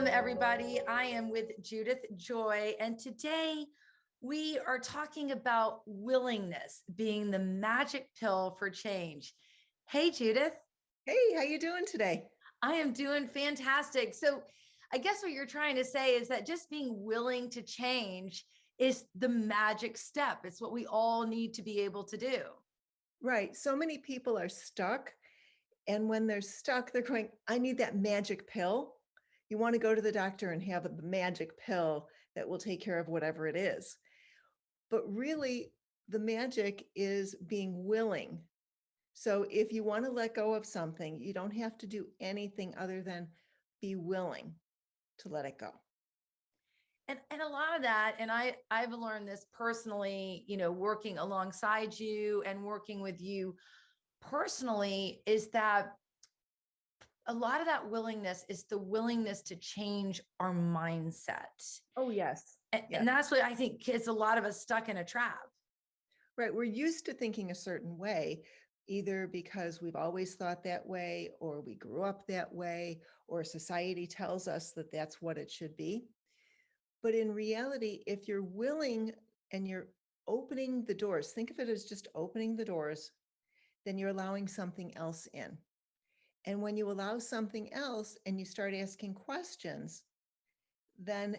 Welcome, everybody. I am with Judith Joy, and today we are talking about willingness being the magic pill for change. Hey, Judith. Hey, how you doing today? I am doing fantastic. So, I guess what you're trying to say is that just being willing to change is the magic step. It's what we all need to be able to do. Right. So many people are stuck. And when they're stuck, they're going, I need that magic pill. You want to go to the doctor and have a magic pill that will take care of whatever it is. But really, the magic is being willing. So if you want to let go of something, you don't have to do anything other than be willing to let it go. And a lot of that, and I've learned this personally, working alongside you and working with you personally, is that a lot of that willingness is the willingness to change our mindset. Oh, yes. And, Yes. and that's what I think gets a lot of us stuck in a trap. Right. We're used to thinking a certain way, either because we've always thought that way, or we grew up that way, or society tells us that that's what it should be. But in reality, if you're willing and you're opening the doors, think of it as just opening the doors, then you're allowing something else in. And when you allow something else and you start asking questions, then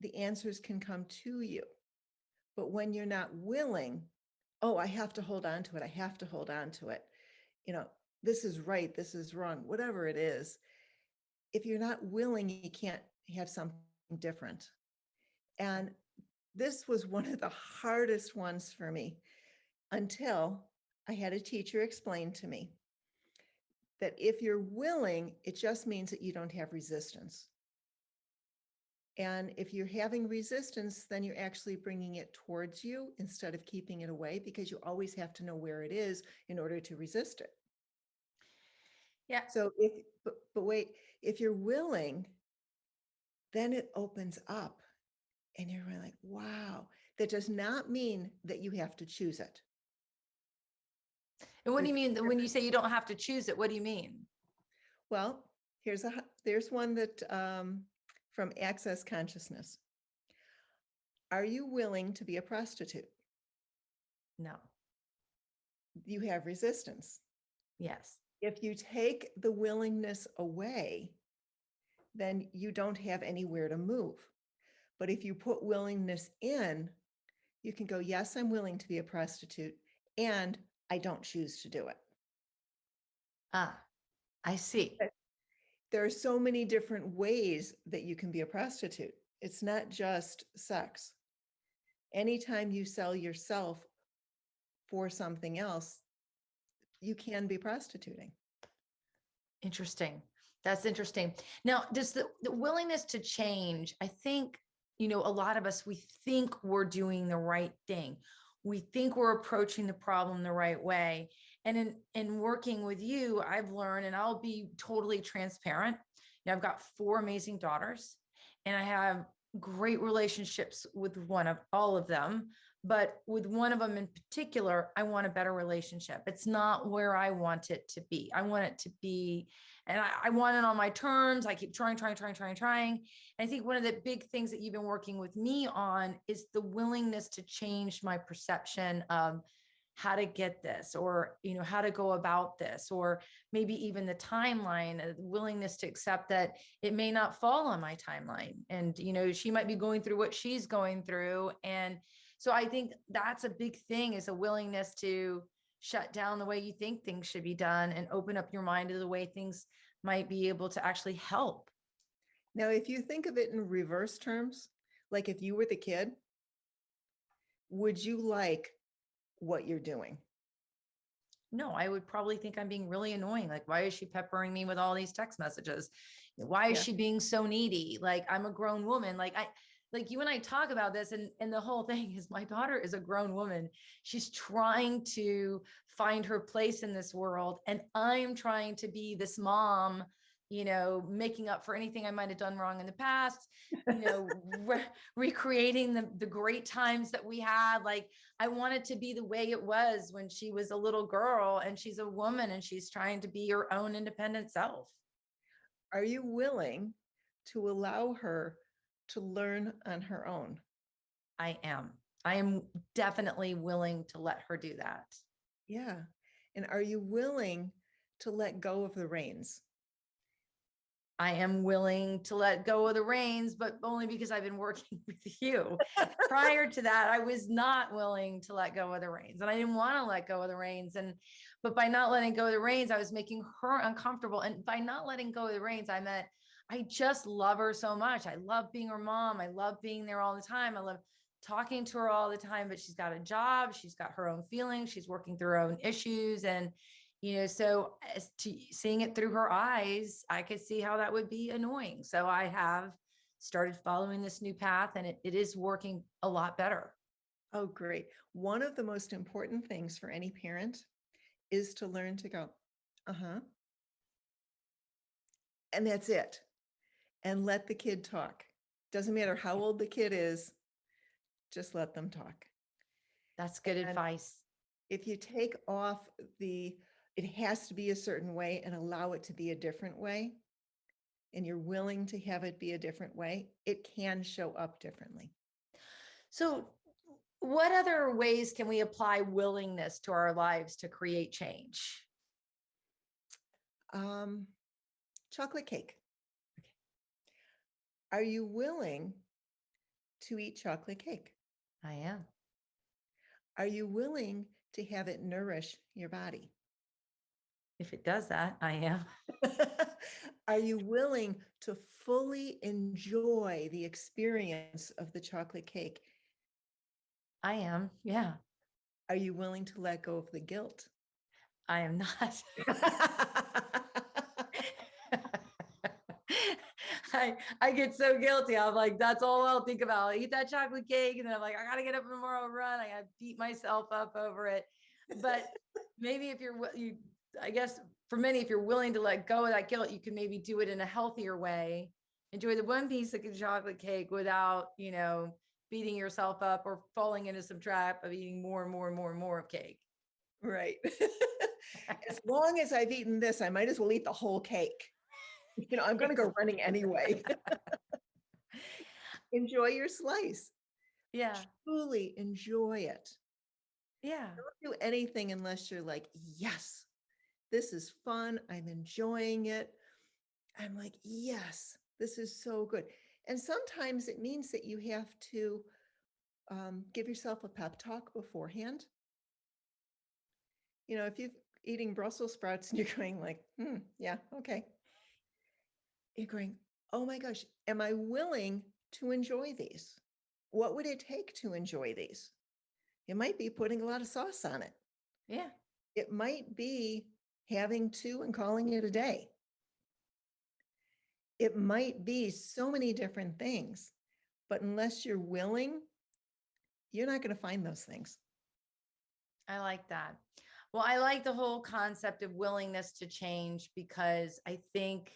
the answers can come to you. But when you're not willing, oh, I have to hold on to it. I have to hold on to it. You know, this is right. This is wrong, whatever it is. If you're not willing, you can't have something different. And this was one of the hardest ones for me until I had a teacher explain to me that if you're willing, it just means that you don't have resistance. And if you're having resistance, then you're actually bringing it towards you instead of keeping it away, because you always have to know where it is in order to resist it. Yeah. So but wait, if you're willing, then it opens up and you're really like, wow, that does not mean that you have to choose it. And what do There's you mean when you different. say you don't have to choose it? What do you mean? Well, there's one that from Access Consciousness. Are you willing to be a prostitute? No. You have resistance. Yes. If you take the willingness away, then you don't have anywhere to move. But if you put willingness in, you can go, yes, I'm willing to be a prostitute, and I don't choose to do it. Ah, I see. But there are so many different ways that you can be a prostitute. It's not just sex. Anytime you sell yourself for something else, you can be prostituting. Interesting. That's interesting. Now, does the willingness to change, I think, a lot of us, we think we're doing the right thing. We think we're approaching the problem the right way. And in working with you, I've learned, and I'll be totally transparent. I've got four amazing daughters, and I have great relationships with one of all of them. But with one of them in particular, I want a better relationship. It's not where I want it to be. I want it to be, and I want it on my terms. I keep trying. And I think one of the big things that you've been working with me on is the willingness to change my perception of how to get this, or how to go about this, or maybe even the timeline, the willingness to accept that it may not fall on my timeline, and she might be going through what she's going through. And so I think that's a big thing, is a willingness to shut down the way you think things should be done and open up your mind to the way things might be able to actually help. Now, if you think of it in reverse terms, like if you were the kid, would you like what you're doing? No, I would probably think I'm being really annoying. Like, why is she peppering me with all these text messages? Why is Yeah. she being so needy? Like, I'm a grown woman. Like you and I talk about this, and the whole thing is, my daughter is a grown woman. She's trying to find her place in this world. And I'm trying to be this mom, making up for anything I might have done wrong in the past, recreating the great times that we had. Like, I want it to be the way it was when she was a little girl, and she's a woman and she's trying to be her own independent self. Are you willing to allow her to learn on her own? I am. I am definitely willing to let her do that. Yeah. And are you willing to let go of the reins? I am willing to let go of the reins, but only because I've been working with you. Prior to that, I was not willing to let go of the reins, and I didn't want to let go of the reins. But by not letting go of the reins, I was making her uncomfortable. And by not letting go of the reins, I meant I just love her so much. I love being her mom. I love being there all the time. I love talking to her all the time, but she's got a job. She's got her own feelings. She's working through her own issues. And so as to seeing it through her eyes, I could see how that would be annoying. So I have started following this new path, and it is working a lot better. Oh, great. One of the most important things for any parent is to learn to go, uh-huh, and that's it. And let the kid talk. Doesn't matter how old the kid is, just let them talk. That's good And advice. if you take off it has to be a certain way and allow it to be a different way, and you're willing to have it be a different way, it can show up differently. So, what other ways can we apply willingness to our lives to create change? Um, chocolate cake. Are you willing to eat chocolate cake? I am. Are you willing to have it nourish your body? If it does that, I am. Are you willing to fully enjoy the experience of the chocolate cake? I am. Yeah, Are you willing to let go of the guilt? I am not. I get so guilty. I'm like, that's all I'll think about. I'll eat that chocolate cake. And then I'm like, I gotta get up tomorrow and run. I gotta beat myself up over it. But maybe if I guess for many, if you're willing to let go of that guilt, you can maybe do it in a healthier way. Enjoy the one piece of chocolate cake without, beating yourself up or falling into some trap of eating more and more and more and more of cake. Right. As long as I've eaten this, I might as well eat the whole cake. I'm going to go running anyway. Enjoy your slice. Yeah. Truly enjoy it. Yeah. Don't do anything unless you're like, yes, this is fun. I'm enjoying it. I'm like, yes, this is so good. And sometimes it means that you have to give yourself a pep talk beforehand. If you're eating Brussels sprouts and you're going like, yeah, okay. You're going, oh my gosh, am I willing to enjoy these? What would it take to enjoy these? It might be putting a lot of sauce on it. Yeah. It might be having two and calling it a day. It might be so many different things, but unless you're willing, you're not going to find those things. I like that. Well, I like the whole concept of willingness to change because I think,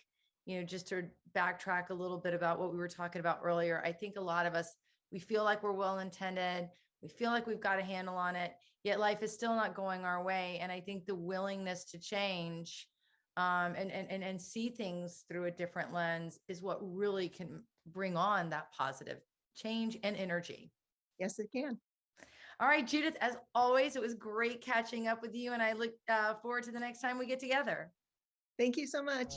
just to backtrack a little bit about what we were talking about earlier, I think a lot of us, we feel like we're well intended. We feel like we've got a handle on it, yet life is still not going our way. And I think the willingness to change and see things through a different lens is what really can bring on that positive change and energy. Yes, it can. All right, Judith, as always, it was great catching up with you, and I look forward to the next time we get together. Thank you so much.